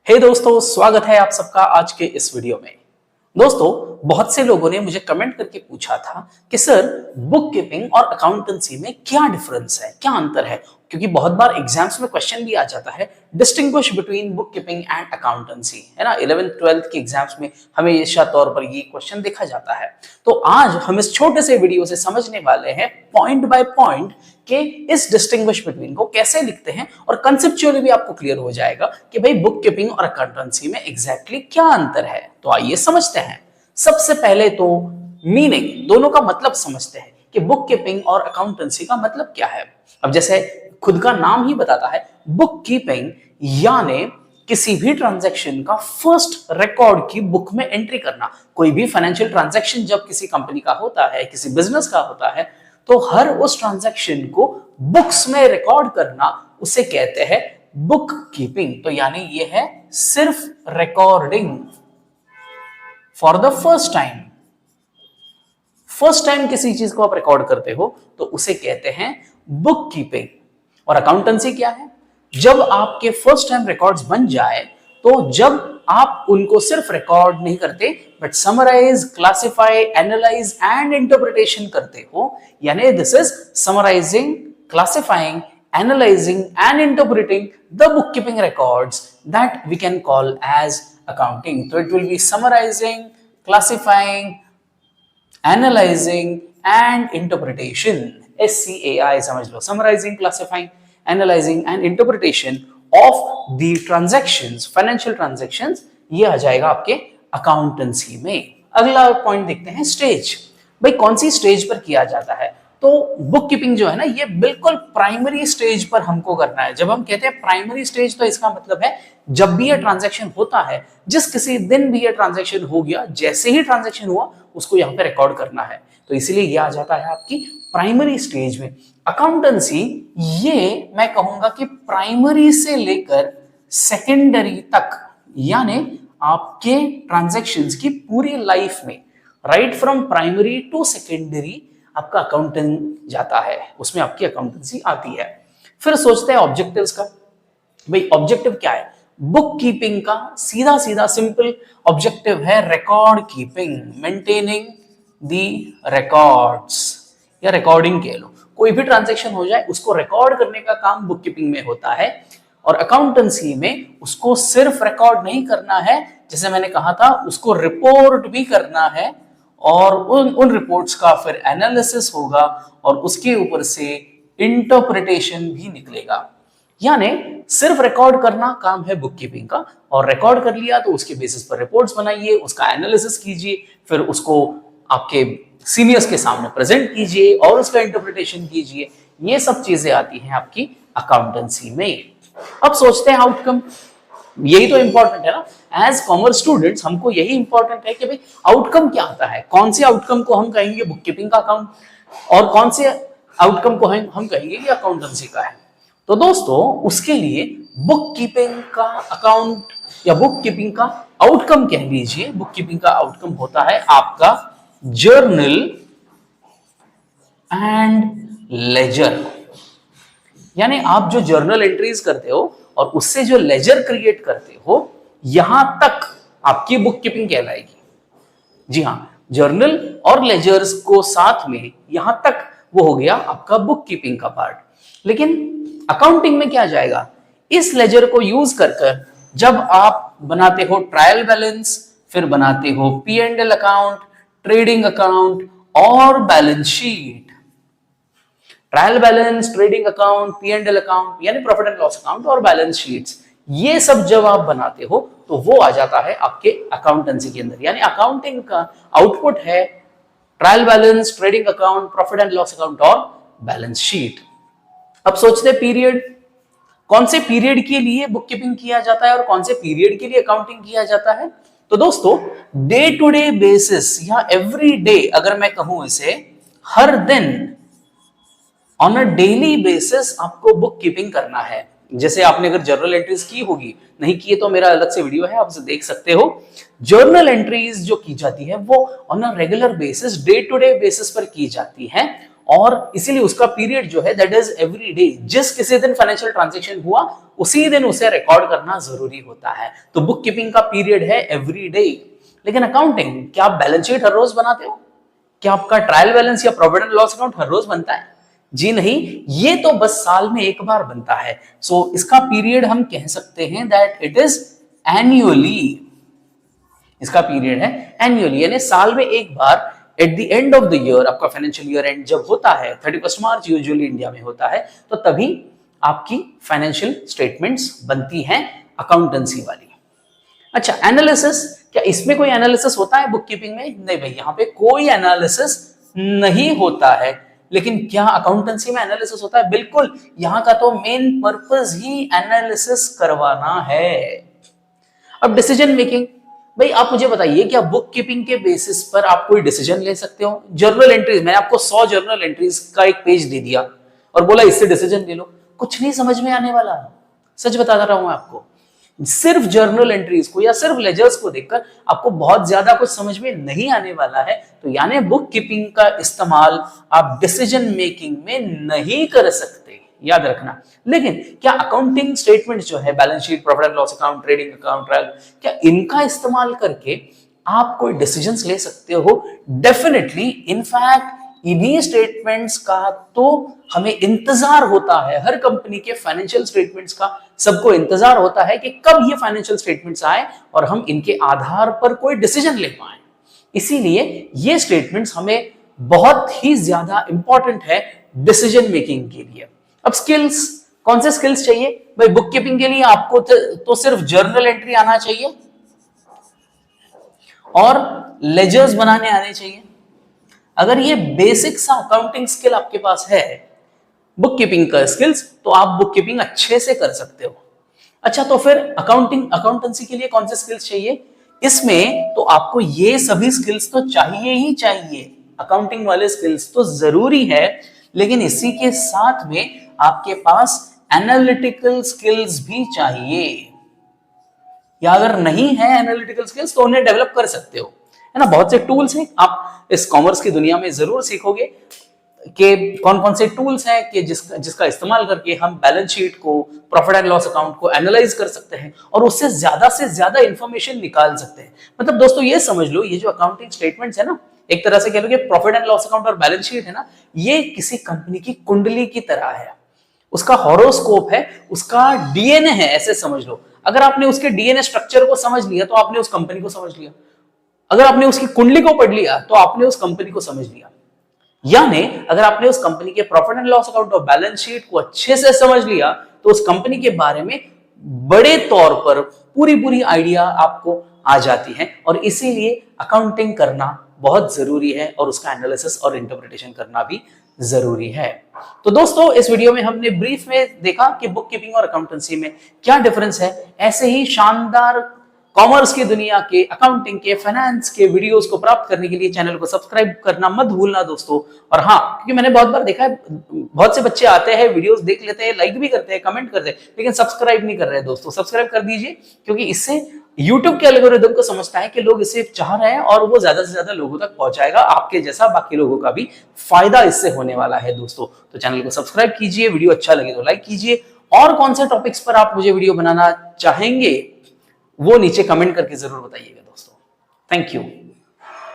हे दोस्तों, स्वागत है आप सबका आज के इस वीडियो में। दोस्तों, बहुत से लोगों ने मुझे कमेंट करके पूछा था कि सर बुक कीपिंग और अकाउंटेंसी में क्या डिफरेंस है, क्या अंतर है। क्योंकि बहुत बार एग्जाम्स में क्वेश्चन भी आ जाता है distinguish between book keeping and accountancy, है ना। 11th 12th के एग्जाम्स में हमेशा तौर पर ये क्वेश्चन देखा जाता है। तो आज हम इस छोटे से वीडियो से समझने वाले हैं पॉइंट बाय पॉइंट कि इस डिस्टिंग्विश बिटवीन को कैसे लिखते हैं, और कंसेप्चुअली भी आपको क्लियर हो जाएगा कि भाई बुक कीपिंग और अकाउंटेंसी में एग्जैक्टली क्या अंतर है। तो आइए समझते हैं। सबसे पहले तो मीनिंग, दोनों का मतलब समझते हैं कि बुक कीपिंग और अकाउंटेंसी का मतलब क्या है। अब जैसे खुद का नाम ही बताता है, बुक कीपिंग यानी किसी भी ट्रांजैक्शन का फर्स्ट रिकॉर्ड की बुक में एंट्री करना। कोई भी फाइनेंशियल ट्रांजैक्शन जब किसी कंपनी का होता है, किसी बिजनेस का होता है, तो हर उस ट्रांजैक्शन को बुक्स में रिकॉर्ड करना, उसे कहते हैं बुक कीपिंग। तो यानी ये है सिर्फ recording for the first time. First time किसी चीज को आप रिकॉर्ड करते हो तो उसे कहते हैं बुक कीपिंग। और अकाउंटेंसी क्या है? जब आपके फर्स्ट टाइम रिकॉर्ड्स बन जाए, तो जब आप उनको सिर्फ रिकॉर्ड नहीं करते but summarise, classify, analyse and interpretation करते हो, यानी this is summarising, classifying, analysing and interpreting the book keeping records that we can call as accounting. So it will be summarizing, classifying, analyzing and interpretation. SCAI समझ लो, summarizing, classifying, analyzing and interpretation of the transactions, financial transactions। ये आ जाएगा आपके accountancy में। अगला point देखते हैं, stage. भाई कौन सी स्टेज पर किया जाता है? तो बुक कीपिंग जो है ना, ये बिल्कुल प्राइमरी स्टेज पर हमको करना है। जब हम कहते हैं प्राइमरी स्टेज, तो इसका मतलब है जब भी ये ट्रांजैक्शन होता है, जिस किसी दिन भी ये ट्रांजैक्शन हो गया, जैसे ही ट्रांजैक्शन हुआ उसको यहाँ पे रिकॉर्ड करना है। तो इसीलिए ये आ जाता है आपकी प्राइमरी स्टेज में। अकाउंटेंसी, ये मैं कहूंगा कि प्राइमरी से लेकर सेकेंडरी तक, यानी आपके ट्रांजैक्शंस की पूरी लाइफ में, right from primary to secondary आपका अकाउंटेंट जाता है, उसमें आपकी अकाउंटेंसी आती है। फिर सोचते हैं ऑब्जेक्टिव्स का। भाई ऑब्जेक्टिव क्या है? बुक कीपिंग का सीधा सीधा सिंपल ऑब्जेक्टिव है record keeping, maintaining the records, या रिकॉर्डिंग कह लो। कोई भी ट्रांजैक्शन हो जाए उसको रिकॉर्ड करने का काम बुक कीपिंग में होता है, और अकाउंटेंसी में उसको सिर्फ रिकॉर्ड नहीं करना है, जैसे मैंने कहा था, उसको रिपोर्ट भी करना है, और उन रिपोर्ट्स का फिर एनालिसिस होगा, और उसके ऊपर से इंटरप्रिटेशन भी निकलेगा। यानी सिर्फ रिकॉर्ड करना काम है बुक कीपिंग का, और रिकॉर्ड कर लिया तो उसके बेसिस पर रिपोर्ट्स बनाइए, उसका एनालिसिस कीजिए, फिर उसको आपके सीनियर्स के सामने प्रेजेंट कीजिए और उसका इंटरप्रिटेशन कीजिए। ये सब चीजें आती हैं आपकी अकाउंटेंसी में। अब सोचते हैं आउटकम। यही तो इंपॉर्टेंट है ना। एज कॉमर्स स्टूडेंट्स हमको यही इंपॉर्टेंट है कि भाई आउटकम क्या आता है, कौन से आउटकम को हम कहेंगे बुक कीपिंग का अकाउंट, और कौन से आउटकम को हम कहेंगे कि अकाउंटेंसी का है। तो दोस्तों, उसके लिए बुक कीपिंग का अकाउंट या बुक कीपिंग का आउटकम कह लीजिए, बुक कीपिंग का आउटकम होता है आपका जर्नल एंड लेजर। यानी आप जो जर्नल एंट्रीज करते हो और उससे जो लेजर क्रिएट करते हो, यहां तक आपकी बुक कीपिंग कहलाएगी। जी हां, जर्नल और लेजर्स को साथ में यहां तक वो हो गया आपका बुक कीपिंग का पार्ट। लेकिन अकाउंटिंग में क्या जाएगा? इस लेजर को यूज कर जब आप बनाते हो ट्रायल बैलेंस, फिर बनाते हो P&L अकाउंट, ट्रेडिंग अकाउंट और balance sheet. Trial balance, trading account, P&L account यानी प्रॉफिट एंड लॉस अकाउंट और बैलेंस शीट्स, ये सब जब आप बनाते हो तो वो आ जाता है आपके अकाउंटेंसी के अंदर। यानी अकाउंटिंग का आउटपुट है trial balance, trading account, profit and loss account और बैलेंस शीट। अब सोचते हैं पीरियड, कौन से पीरियड के लिए बुक कीपिंग किया जाता है और कौन से पीरियड के लिए अकाउंटिंग किया जाता है। तो दोस्तों, डे टू डे बेसिस या एवरी डे, अगर मैं कहूं इसे हर दिन, ऑन अ डेली बेसिस आपको बुक कीपिंग करना है। जैसे आपने अगर जर्नल एंट्रीज की होगी, नहीं किए तो मेरा अलग से वीडियो है, आप उसे देख सकते हो। जर्नल एंट्रीज जो की जाती है वो on a regular basis, day to day basis पर की जाती है, और इसीलिए उसका पीरियड जो है दैट इज एवरी डे। जिस किसी दिन फाइनेंशियल ट्रांजेक्शन हुआ उसी दिन उसे रिकॉर्ड करना जरूरी होता है। तो बुक कीपिंग का पीरियड है एवरी डे। लेकिन अकाउंटिंग, क्या आप बैलेंस शीट हर रोज बनाते हो? क्या आपका ट्रायल बैलेंस या प्रॉफिट एंड लॉस अकाउंट हर रोज बनता है? जी नहीं, ये तो बस साल में एक बार बनता है। सो इसका पीरियड हम कह सकते हैं दैट इट इज एन्युअली। इसका पीरियड है एन्युअली, यानी साल में एक बार at the end of the year, आपका फाइनेंशियल ईयर एंड जब होता है 31 मार्च यूजुअली इंडिया में होता है, तो तभी आपकी फाइनेंशियल स्टेटमेंट्स बनती हैं अकाउंटेंसी वाली। अच्छा, एनालिसिस, क्या इसमें कोई एनालिसिस होता है बुक कीपिंग में? नहीं भाई, यहाँ पे कोई एनालिसिस नहीं होता है। लेकिन क्या अकाउंटेंसी में एनालिसिस होता है? बिल्कुल, यहाँ का तो मेन पर्पस ही एनालिसिस करवाना है। अब डिसीजन मेकिंग, भाई आप मुझे बताइए, क्या बुक कीपिंग के बेसिस पर आप कोई डिसीजन ले सकते हो? जर्नल एंट्रीज, मैंने आपको 100 जर्नल एंट्रीज का एक पेज दे दिया और बोला इससे डिसीजन ले लो, कुछ नहीं समझ में आने वाला। सच बता रहा हूं आपको, सिर्फ जर्नल एंट्रीज को या सिर्फ लेजर्स को देखकर आपको बहुत ज्यादा कुछ समझ में नहीं आने वाला है। तो यानी बुक कीपिंग का इस्तेमाल आप डिसीजन मेकिंग में नहीं कर सकते, याद रखना। लेकिन क्या अकाउंटिंग स्टेटमेंट जो है, balance sheet, profit and loss account, trading account, trial, क्या इनका इस्तेमाल करके आप कोई डिसीजंस ले सकते हो? डेफिनेटली। इनफैक्ट इन्हीं स्टेटमेंट्स का तो हमें इंतजार होता है, हर कंपनी के फाइनेंशियल स्टेटमेंट्स का सबको इंतजार होता है कि कब ये फाइनेंशियल स्टेटमेंट्स आए और हम इनके आधार पर कोई डिसीजन ले पाए। इसीलिए ये स्टेटमेंट्स हमें बहुत ही ज्यादा इंपॉर्टेंट है डिसीजन मेकिंग के लिए। अब स्किल्स, कौन से स्किल्स चाहिए भाई बुक कीपिंग के लिए? आपको तो सिर्फ जर्नल एंट्री आना चाहिए और लेजर्स बनाने आने चाहिए। अगर ये बेसिक सा अकाउंटिंग स्किल आपके पास है, बुक कीपिंग का स्किल्स, तो आप बुक कीपिंग अच्छे से कर सकते हो। अच्छा, तो फिर अकाउंटेंसी के लिए कौन से स्किल्स चाहिए? इसमें तो आपको ये सभी स्किल्स तो चाहिए ही चाहिए, अकाउंटिंग वाले स्किल्स तो जरूरी है, लेकिन इसी के साथ में आपके पास एनालिटिकल स्किल्स भी चाहिए। या अगर नहीं है एनालिटिकल स्किल्स तो उन्हें डेवलप कर सकते हो, है ना। बहुत से टूल्स हैं, आप इस कॉमर्स की दुनिया में जरूर सीखोगे कि कौन कौन से टूल्स हैं कि जिसका इस्तेमाल करके हम बैलेंस शीट को, प्रॉफिट एंड लॉस अकाउंट को एनालाइज कर सकते हैं और उससे ज्यादा इंफॉर्मेशन निकाल सकते हैं। मतलब दोस्तों ये समझ लो, ये जो अकाउंटिंग स्टेटमेंट्स है ना, एक तरह से कह लो कि प्रॉफिट एंड लॉस अकाउंट और बैलेंस शीट है ना, ये किसी कंपनी की कुंडली की तरह है, उसका हॉरोस्कोप है, उसका डीएनए है, ऐसे समझ लो। अगर आपने उसके डीएनए स्ट्रक्चर को समझ लिया तो आपने उस कंपनी को समझ लिया, अगर आपने उसकी कुंडली को पढ़ लिया तो आपने उस कंपनी को समझ लिया। यानी अगर आपने उस कंपनी के प्रॉफिट एंड लॉस अकाउंट और बैलेंस शीट को अच्छे से समझ लिया तो उस कंपनी के बारे में बड़े तौर पर पूरी आइडिया आपको आ जाती है। और इसीलिए अकाउंटिंग करना बहुत जरूरी है और उसका एनालिसिस और इंटरप्रिटेशन करना भी जरूरी है। तो दोस्तों इस वीडियो में हमने ब्रीफ में देखा कि बुक कीपिंग और अकाउंटेंसी में क्या डिफरेंस है। ऐसे ही शानदार कॉमर्स की दुनिया के, अकाउंटिंग के, फाइनेंस के वीडियोस को प्राप्त करने के लिए चैनल को सब्सक्राइब करना मत भूलना दोस्तों। और हाँ, क्योंकि मैंने बहुत बार देखा है, बहुत से बच्चे आते हैं, वीडियोस देख लेते हैं, लाइक भी करते हैं, कमेंट करते हैं, लेकिन सब्सक्राइब नहीं कर रहे हैं। दोस्तों सब्सक्राइब कर दीजिए, क्योंकि इससे YouTube के एल्गोरिदम को समझता है कि लोग इसे चाह रहे हैं और वो ज्यादा से ज्यादा लोगों तक पहुंचाएगा। आपके जैसा बाकी लोगों का भी फायदा इससे होने वाला है दोस्तों। तो चैनल को सब्सक्राइब कीजिए, वीडियो अच्छा लगे तो लाइक कीजिए, और कौन से टॉपिक्स पर आप मुझे वीडियो बनाना चाहेंगे वो नीचे कमेंट करके जरूर बताइएगा दोस्तों। Thank you.